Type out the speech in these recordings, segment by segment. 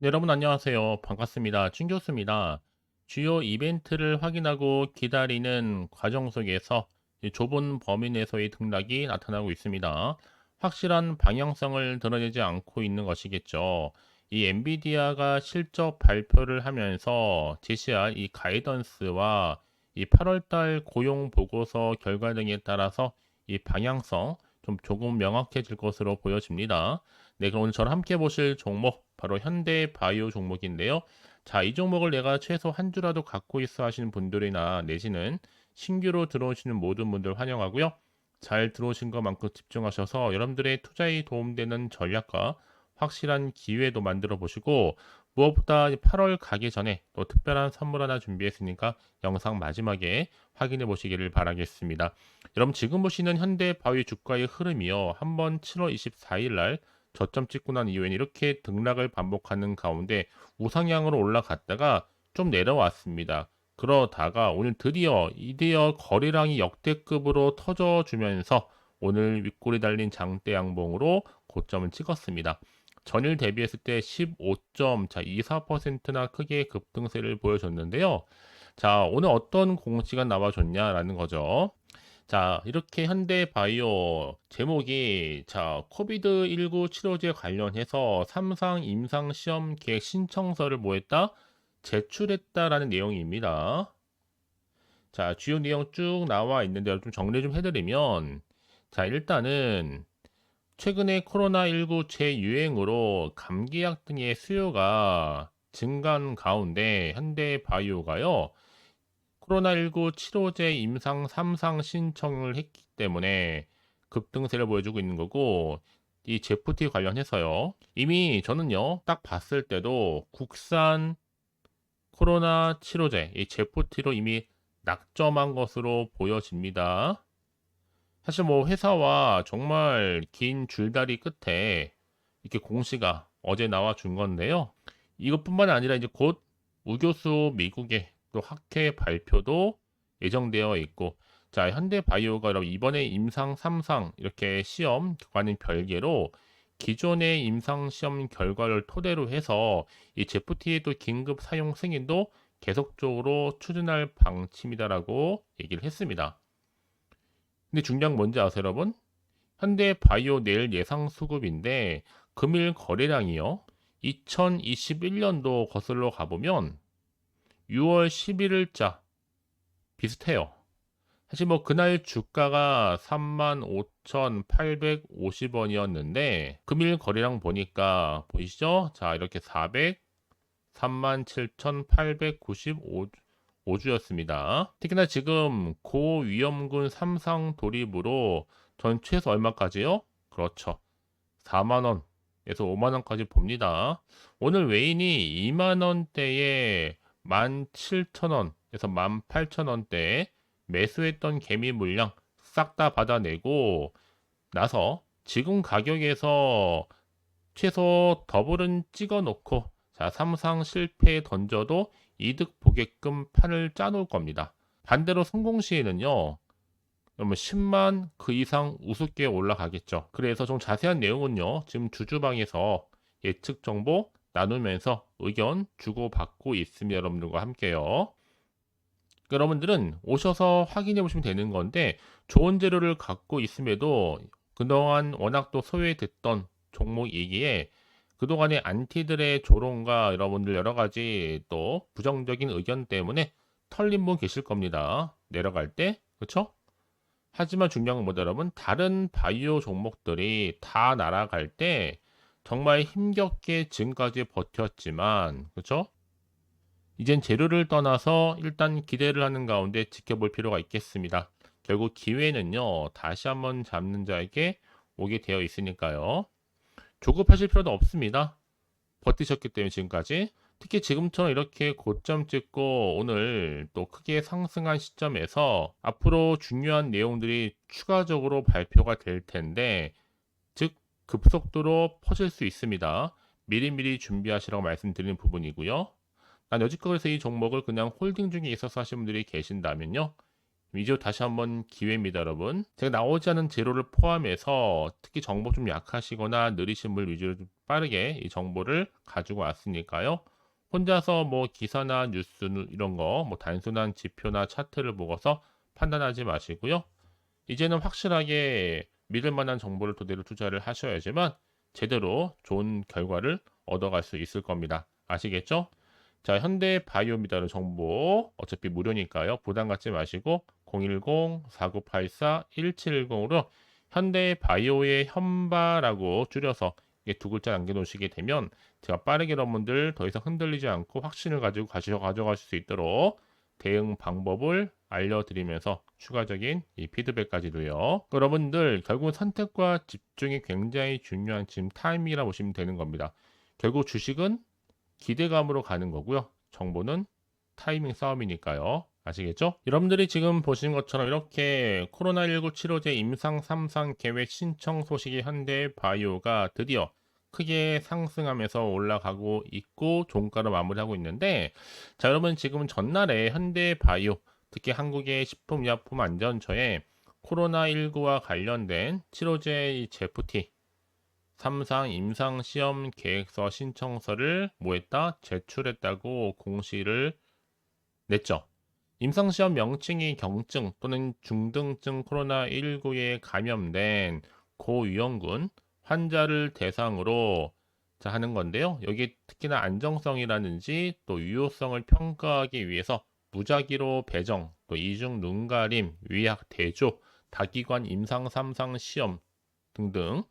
네, 여러분 안녕하세요. 반갑습니다. 춘 교수입니다. 주요 이벤트를 확인하고 기다리는 과정 속에서 이 좁은 범위 내에서의 등락이 나타나고 있습니다. 확실한 방향성을 드러내지 않고 있는 것이겠죠. 이 엔비디아가 실적 발표를 하면서 제시할 이 가이던스와 이 8월 달 고용 보고서 결과 등에 따라서 이 방향성 좀 조금 명확해질 것으로 보여집니다. 네, 그럼 오늘 저랑 함께 보실 종목 바로 현대바이오 종목인데요. 자, 이 종목을 내가 최소 한 주라도 갖고 있어 하시는 분들이나 내지는 신규로 들어오시는 모든 분들 환영하고요. 잘 들어오신 것만큼 집중하셔서 여러분들의 투자에 도움되는 전략과 확실한 기회도 만들어 보시고 무엇보다 8월 가기 전에 또 특별한 선물 하나 준비했으니까 영상 마지막에 확인해 보시기를 바라겠습니다. 여러분 지금 보시는 현대바이오 주가의 흐름이요. 한번 7월 24일 날 저점 찍고 난 이후에는 이렇게 등락을 반복하는 가운데 우상향으로 올라갔다가 좀 내려왔습니다. 그러다가 오늘 드디어 거래량이 역대급으로 터져주면서 오늘 윗골이 달린 장대 양봉으로 고점을 찍었습니다. 전일 대비했을 때 15.24%나 크게 급등세를 보여줬는데요. 자, 오늘 어떤 공시가 나와줬냐라는 거죠. 자, 이렇게 현대바이오 제목이 코비드19 치료제 관련해서 삼상 임상 시험 계획 신청서를 뭐 했다? 제출했다라는 내용입니다. 자, 주요 내용 쭉 나와 있는데 좀 정리 좀 해드리면 자, 일단은 최근에 코로나19 재유행으로 감기약 등의 수요가 증가한 가운데 현대바이오가요. 코로나19 치료제 임상 3상 신청을 했기 때문에 급등세를 보여주고 있는 거고, 이 제프티 관련해서요. 이미 저는요, 딱 봤을 때도 국산 코로나 치료제, 이 제프티로 이미 낙점한 것으로 보여집니다. 사실 뭐 회사와 정말 긴 줄다리 끝에 이렇게 공시가 어제 나와 준 건데요. 이것뿐만 아니라 이제 곧 우교수 미국의 또 학회 발표도 예정되어 있고, 자, 현대바이오가 여러분 이번에 임상 3상 이렇게 시험 과는 별개로 기존의 임상 시험 결과를 토대로 해서 이 제프티의 또 긴급 사용 승인도 계속적으로 추진할 방침이다라고 얘기를 했습니다. 근데 중요한 건 뭔지 아세요, 여러분? 현대바이오 내일 예상 수급인데 금일 거래량이요. 2021년도 거슬러 가보면 6월 11일자 비슷해요. 사실 뭐 그날 주가가 35,850원이었는데 금일 거래량 보니까 보이시죠? 자, 이렇게 37,895주였습니다. 특히나 지금 고위험군 삼상 돌입으로 전 최소 얼마까지요? 그렇죠. 4만원에서 5만원까지 봅니다. 오늘 외인이 2만원대에 17,000원에서 18,000원대 매수했던 개미 물량 싹 다 받아내고 나서 지금 가격에서 최소 더블은 찍어 놓고 자, 삼상 실패에 던져도 이득 보게끔 판을 짜놓을 겁니다. 반대로 성공 시에는요. 그러면 10만 그 이상 우습게 올라가겠죠. 그래서 좀 자세한 내용은요. 지금 주주방에서 예측 정보 나누면서 의견 주고받고 있습니다. 여러분들과 함께요. 여러분들은 오셔서 확인해 보시면 되는 건데 좋은 재료를 갖고 있음에도 그동안 워낙 또 소외됐던 종목이기에 그동안의 안티들의 조롱과 여러분들 여러 가지 또 부정적인 의견 때문에 털린 분 계실 겁니다. 내려갈 때. 그렇죠? 하지만 중요한 건 뭐다 여러분? 다른 바이오 종목들이 다 날아갈 때 정말 힘겹게 지금까지 버텼지만 그렇죠? 이젠 재료를 떠나서 일단 기대를 하는 가운데 지켜볼 필요가 있겠습니다. 결국 기회는요, 다시 한번 잡는 자에게 오게 되어 있으니까요. 조급하실 필요도 없습니다. 버티셨기 때문에 지금까지. 특히 지금처럼 이렇게 고점 찍고 오늘 또 크게 상승한 시점에서 앞으로 중요한 내용들이 추가적으로 발표가 될 텐데, 즉, 급속도로 퍼질 수 있습니다. 미리미리 준비하시라고 말씀드리는 부분이고요. 난 여지껏 해서 이 종목을 그냥 홀딩 중에 있어서 하신 분들이 계신다면요. 이제 다시 한번 기회입니다, 여러분. 제가 나오지 않은 재료를 포함해서 특히 정보 좀 약하시거나 느리신 분 위주로 좀 빠르게 이 정보를 가지고 왔으니까요. 혼자서 뭐 기사나 뉴스 이런 거, 뭐 단순한 지표나 차트를 보고서 판단하지 마시고요. 이제는 확실하게 믿을 만한 정보를 토대로 투자를 하셔야지만 제대로 좋은 결과를 얻어갈 수 있을 겁니다. 아시겠죠? 자, 현대바이오입니다. 정보 어차피 무료니까요. 부담 갖지 마시고 010-4984-1710으로 현대바이오의 현바라고 줄여서 이게 두 글자 남겨놓으시게 되면 제가 빠르게 여러분들 더 이상 흔들리지 않고 확신을 가지고 가져가실 수 있도록 대응 방법을 알려드리면서 추가적인 이 피드백까지도요. 여러분들 결국 선택과 집중이 굉장히 중요한 지금 타임이라 보시면 되는 겁니다. 결국 주식은 기대감으로 가는 거고요. 정보는 타이밍 싸움이니까요. 아시겠죠? 여러분들이 지금 보시는 것처럼 이렇게 코로나19 치료제 임상 3상 계획 신청 소식이 현대바이오가 드디어 크게 상승하면서 올라가고 있고 종가로 마무리하고 있는데, 자, 여러분 지금 전날에 현대바이오 특히 한국의 식품의약품안전처에 코로나19와 관련된 치료제 제프티 3상 임상시험 계획서 신청서를 뭐했다? 제출했다고 공시를 냈죠. 임상시험 명칭이 경증 또는 중등증 코로나19에 감염된 고위험군 환자를 대상으로 자 하는 건데요. 여기 특히나 안정성이라든지 또 유효성을 평가하기 위해서 무작위로 배정, 또 이중 눈가림, 위약 대조, 다기관 임상 3상 시험 등등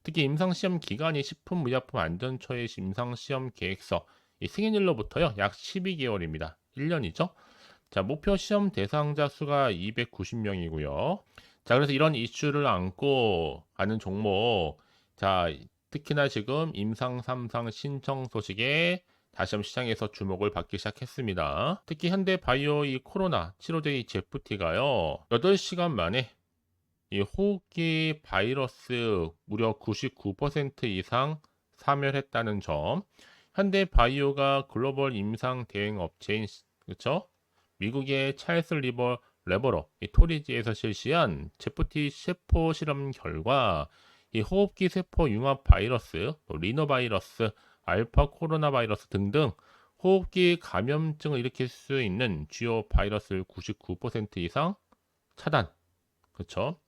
특히 임상시험 기간이 식품의약품안전처의 임상시험 계획서 이 승인일로부터요 약 12개월입니다. 1년이죠. 자, 목표 시험 대상자 수가 290명이고요. 자, 그래서 이런 이슈를 안고 가는 종목, 자, 특히나 지금 임상 3상 신청 소식에 다시 한번 시장에서 주목을 받기 시작했습니다. 특히 현대바이오 이 코로나 치료제 이 제프티가요 8시간 만에 이 호흡기 바이러스 무려 99% 이상 사멸했다는 점. 현대바이오가 글로벌 임상 대행 업체인 그렇죠? 미국의 찰스 레버러 이 토리지에서 실시한 제프티 세포 실험 결과 이 호흡기 세포 융합 바이러스, 또 리노바이러스, 알파 코로나 바이러스 등등 호흡기 감염증을 일으킬 수 있는 주요 바이러스를 99% 이상 차단. 그렇죠?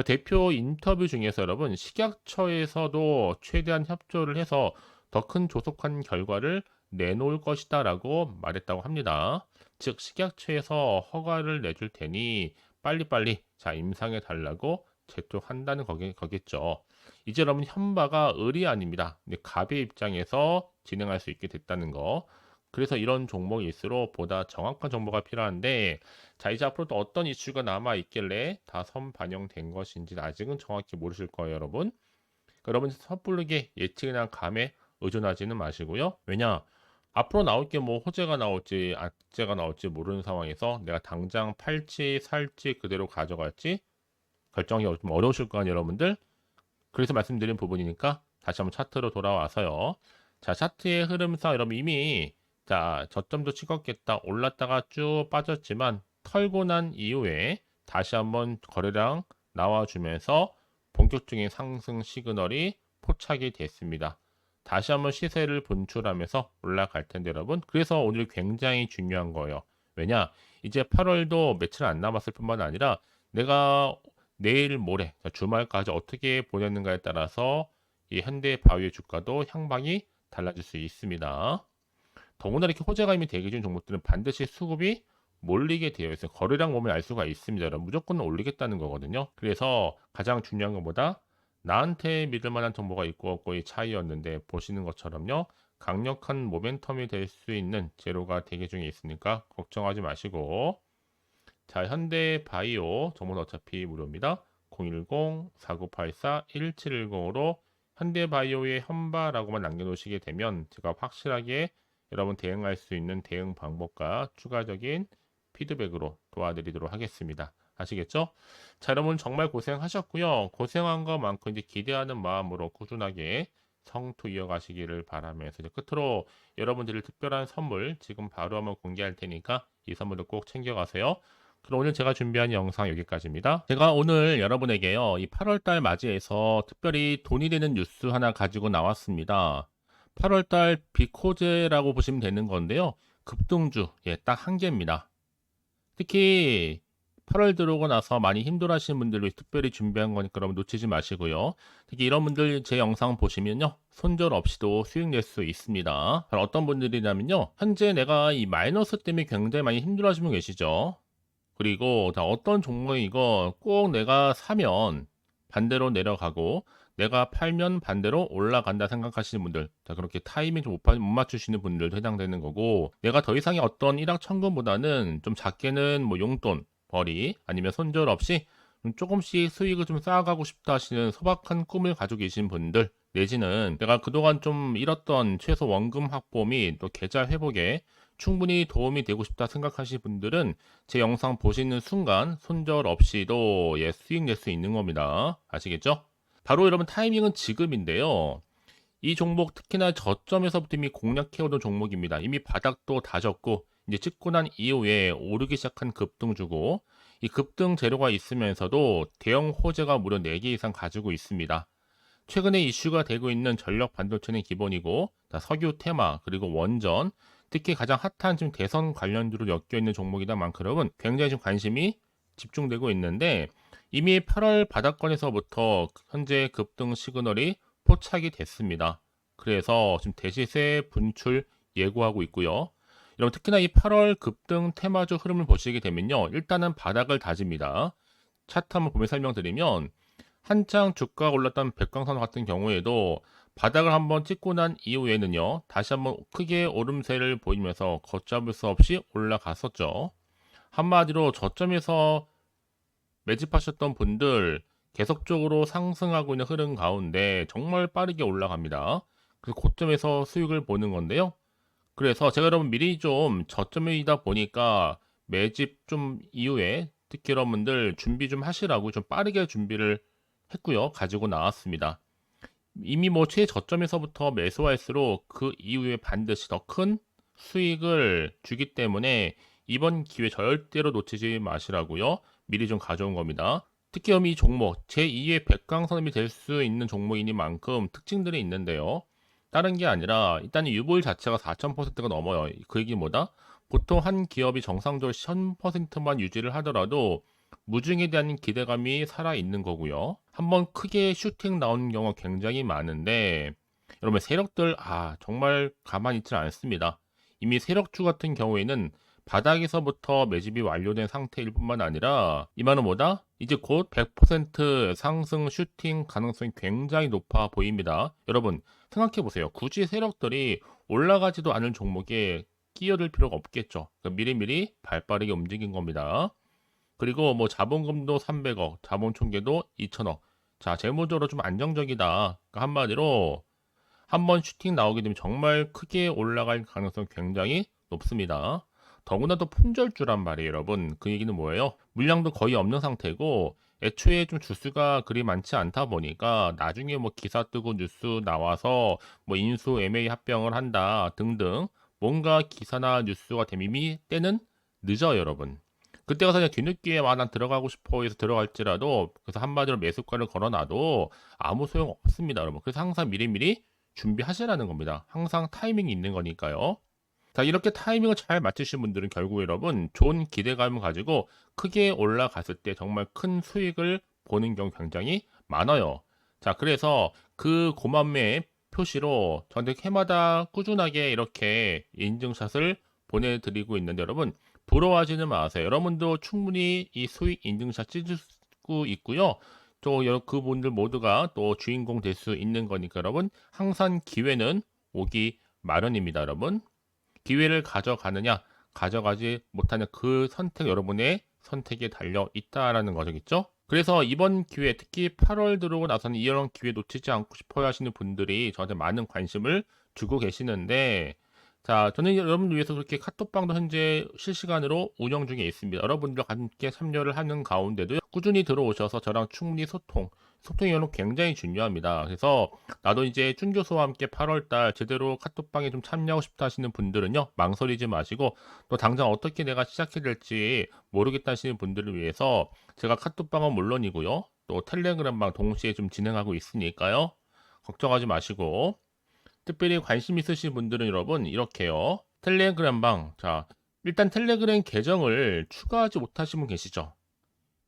대표 인터뷰 중에서 여러분 식약처에서도 최대한 협조를 해서 더 큰 조속한 결과를 내놓을 것이다라고 말했다고 합니다. 즉 식약처에서 허가를 내줄 테니 빨리빨리 자 임상해 달라고 재촉한다는 거겠죠. 이제 여러분 현바가 을이 아닙니다. 근데 갑의 입장에서 진행할 수 있게 됐다는 거. 그래서 이런 종목일수록 보다 정확한 정보가 필요한데 자 이제 앞으로 또 어떤 이슈가 남아 있길래 다 선반영된 것인지 아직은 정확히 모르실 거예요 여러분. 그러니까 여러분 섣부르게 예측이나 감에 의존하지는 마시고요. 왜냐 앞으로 나올 게 뭐 호재가 나올지 악재가 나올지 모르는 상황에서 내가 당장 팔지 살지 그대로 가져갈지 결정이 좀 어려우실 거 아니에요 여러분들. 그래서 말씀드린 부분이니까 다시 한번 차트로 돌아와서요. 자 차트의 흐름상 여러분 이미 자 저점도 찍었겠다 올랐다가 쭉 빠졌지만 털고 난 이후에 다시 한번 거래량 나와주면서 본격적인 상승 시그널이 포착이 됐습니다. 다시 한번 시세를 분출하면서 올라갈 텐데 여러분 그래서 오늘 굉장히 중요한 거예요. 왜냐 이제 8월도 며칠 안 남았을 뿐만 아니라 내가 내일 모레 주말까지 어떻게 보냈는가에 따라서 이 현대바이오 주가도 향방이 달라질 수 있습니다. 더구나 이렇게 호재가 이미 대기 중 종목들은 반드시 수급이 몰리게 되어 있어요. 거래량 보면 알 수가 있습니다. 무조건 올리겠다는 거거든요. 그래서 가장 중요한 것보다 나한테 믿을 만한 정보가 있고 없고의 차이였는데 보시는 것처럼요. 강력한 모멘텀이 될 수 있는 재료가 대기 중에 있으니까 걱정하지 마시고 자 현대바이오 정보는 어차피 무료입니다. 010-4984-1710으로 현대바이오의 현바라고만 남겨놓으시게 되면 제가 확실하게 여러분 대응할 수 있는 대응 방법과 추가적인 피드백으로 도와드리도록 하겠습니다. 아시겠죠? 자, 여러분 정말 고생하셨고요. 고생한 것만큼 이제 기대하는 마음으로 꾸준하게 성투 이어가시기를 바라면서 이제 끝으로 여러분들이 특별한 선물 지금 바로 한번 공개할 테니까 이 선물도 꼭 챙겨가세요. 그럼 오늘 제가 준비한 영상 여기까지입니다. 제가 오늘 여러분에게요, 이 8월달 맞이해서 특별히 돈이 되는 뉴스 하나 가지고 나왔습니다. 8월달 비코제라고 보시면 되는 건데요. 급등주, 딱 한 개입니다. 특히 8월 들어오고 나서 많이 힘들어하시는 분들 위해 특별히 준비한 거니까 여러분 놓치지 마시고요. 특히 이런 분들 제 영상 보시면요, 손절 없이도 수익 낼 수 있습니다. 바로 어떤 분들이냐면요, 현재 내가 이 마이너스 때문에 굉장히 많이 힘들어하시는 분 계시죠. 그리고 어떤 종목이고 꼭 내가 사면 반대로 내려가고 내가 팔면 반대로 올라간다 생각하시는 분들, 그렇게 타이밍 좀 못 맞추시는 분들도 해당되는 거고, 내가 더 이상의 어떤 일확천금보다는 좀 작게는 뭐 용돈, 벌이 아니면 손절 없이 좀 조금씩 수익을 좀 쌓아가고 싶다 하시는 소박한 꿈을 가지고 계신 분들, 내지는 내가 그동안 좀 잃었던 최소 원금 확보 및 또 계좌 회복에 충분히 도움이 되고 싶다 생각하시는 분들은 제 영상 보시는 순간 손절 없이도 수익 낼 수 있는 겁니다. 아시겠죠? 바로 여러분 타이밍은 지금인데요. 이 종목 특히나 저점에서부터 이미 공략해오던 종목입니다. 이미 바닥도 다졌고 이제 찍고 난 이후에 오르기 시작한 급등주고, 이 급등 재료가 있으면서도 대형 호재가 무려 4개 이상 가지고 있습니다. 최근에 이슈가 되고 있는 전력 반도체는 기본이고, 석유 테마 그리고 원전, 특히 가장 핫한 지금 대선 관련주로 엮여 있는 종목이다 만큼 굉장히 좀 관심이 집중되고 있는데, 이미 8월 바닥권에서부터 현재 급등 시그널이 포착이 됐습니다. 그래서 지금 대시세 분출 예고하고 있고요. 여러분 특히나 이 8월 급등 테마주 흐름을 보시게 되면요, 일단은 바닥을 다집니다. 차트 한번 보면 설명드리면, 한창 주가가 올랐던 백광산 같은 경우에도 바닥을 한번 찍고 난 이후에는요, 다시 한번 크게 오름세를 보이면서 걷잡을 수 없이 올라갔었죠. 한마디로 저점에서 매집하셨던 분들 계속적으로 상승하고 있는 흐름 가운데 정말 빠르게 올라갑니다. 그래서 고점에서 수익을 보는 건데요. 그래서 제가 여러분 미리 좀 저점이다 보니까 매집 좀 이후에 특히 여러분들 준비 좀 하시라고 좀 빠르게 준비를 했고요. 가지고 나왔습니다. 이미 뭐 최저점에서부터 매수할수록 그 이후에 반드시 더 큰 수익을 주기 때문에 이번 기회 절대로 놓치지 마시라고요. 미리 좀 가져온 겁니다. 특히 이 종목 제2의 백강선음이 될 수 있는 종목이니만큼 특징들이 있는데요. 다른 게 아니라 일단 유보율 자체가 4,000%가 넘어요. 그 얘기 뭐다? 보통 한 기업이 정상적으로 1000%만 유지를 하더라도 무중에 대한 기대감이 살아있는 거고요. 한번 크게 슈팅 나오는 경우가 굉장히 많은데, 여러분 세력들 정말 가만히 있지 않습니다. 이미 세력주 같은 경우에는 바닥에서부터 매집이 완료된 상태일 뿐만 아니라 이 말은 뭐다? 이제 곧 100% 상승 슈팅 가능성이 굉장히 높아 보입니다. 여러분 생각해 보세요. 굳이 세력들이 올라가지도 않은 종목에 끼어들 필요가 없겠죠. 그러니까 미리미리 발빠르게 움직인 겁니다. 그리고 뭐 자본금도 300억, 자본 총계도 2천억. 자, 재무적으로 좀 안정적이다. 그러니까 한마디로 한번 슈팅 나오게 되면 정말 크게 올라갈 가능성이 굉장히 높습니다. 더구나 또 품절주란 말이에요, 여러분. 그 얘기는 뭐예요? 물량도 거의 없는 상태고 애초에 좀 주수가 그리 많지 않다 보니까 나중에 뭐 기사 뜨고 뉴스 나와서 뭐 인수 MA 합병을 한다 등등 뭔가 기사나 뉴스가 되면 이미 때는 늦어요, 여러분. 그때 가서 그냥 뒤늦게 난 들어가고 싶어 해서 들어갈지라도, 그래서 한마디로 매수가를 걸어놔도 아무 소용 없습니다, 여러분. 그래서 항상 미리미리 준비하시라는 겁니다. 항상 타이밍이 있는 거니까요. 자, 이렇게 타이밍을 잘 맞추신 분들은 결국 여러분 좋은 기대감을 가지고 크게 올라갔을 때 정말 큰 수익을 보는 경우 굉장히 많아요. 자, 그래서 그 고만매의 표시로 저한테 해마다 꾸준하게 이렇게 인증샷을 보내드리고 있는데, 여러분 부러워하지는 마세요. 여러분도 충분히 이 수익 인증샷 찍을 수 있고요. 또 그분들 모두가 또 주인공 될 수 있는 거니까 여러분 항상 기회는 오기 마련입니다, 여러분. 기회를 가져가느냐, 가져가지 못하는 그 선택, 여러분의 선택에 달려 있다라는 거겠죠? 그래서 이번 기회, 특히 8월 들어오고 나서는 이런 기회 놓치지 않고 싶어 하시는 분들이 저한테 많은 관심을 주고 계시는데, 자, 저는 여러분들 위해서 그렇게 카톡방도 현재 실시간으로 운영 중에 있습니다. 여러분들과 함께 참여를 하는 가운데도 꾸준히 들어오셔서 저랑 충분히 소통, 소통 이어는 굉장히 중요합니다. 그래서 나도 이제 준 교수와 함께 8월 달 제대로 카톡방에 좀 참여하고 싶다 하시는 분들은요. 망설이지 마시고 또 당장 어떻게 내가 시작해야 될지 모르겠다 하시는 분들을 위해서 제가 카톡방은 물론이고요. 또 텔레그램방 동시에 좀 진행하고 있으니까요. 걱정하지 마시고 특별히 관심 있으신 분들은 여러분 이렇게요. 텔레그램방 자 일단 텔레그램 계정을 추가하지 못하신 분 계시죠?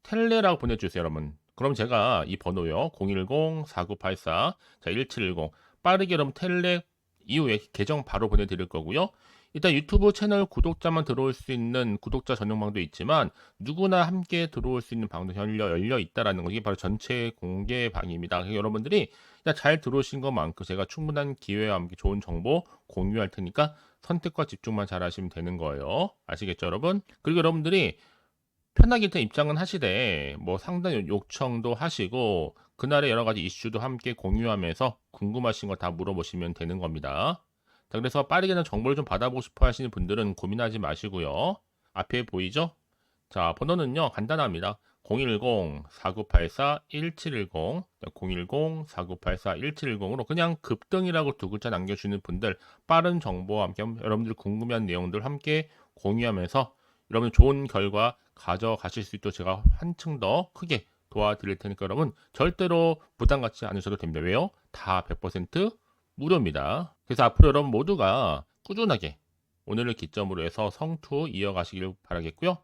텔레라고 보내주세요, 여러분. 그럼 제가 이 번호요. 010-4984, 자, 1710. 빠르게 여러분 텔레 이후에 계정 바로 보내드릴 거고요. 일단 유튜브 채널 구독자만 들어올 수 있는 구독자 전용방도 있지만 누구나 함께 들어올 수 있는 방도 열려 있다라는 것이 바로 전체 공개 방입니다. 그래서 여러분들이 그냥 잘 들어오신 것만큼 제가 충분한 기회와 함께 좋은 정보 공유할 테니까 선택과 집중만 잘 하시면 되는 거예요. 아시겠죠, 여러분? 그리고 여러분들이 편하게 일단 입장은 하시되 뭐 상담 요청도 하시고 그날의 여러 가지 이슈도 함께 공유하면서 궁금하신 거 다 물어보시면 되는 겁니다. 자, 그래서 빠르게는 정보를 좀 받아보고 싶어 하시는 분들은 고민하지 마시고요. 앞에 보이죠? 자, 번호는요, 간단합니다. 010-4984-1710, 010-4984-1710으로 그냥 급등이라고 두 글자 남겨주는 분들, 빠른 정보와 함께 여러분들 궁금한 내용들 함께 공유하면서 여러분 좋은 결과 가져가실 수 있도록 제가 한층 더 크게 도와드릴 테니까 여러분 절대로 부담 갖지 않으셔도 됩니다. 왜요? 다 100% 무료입니다. 그래서 앞으로 여러분 모두가 꾸준하게 오늘을 기점으로 해서 성투 이어가시길 바라겠고요.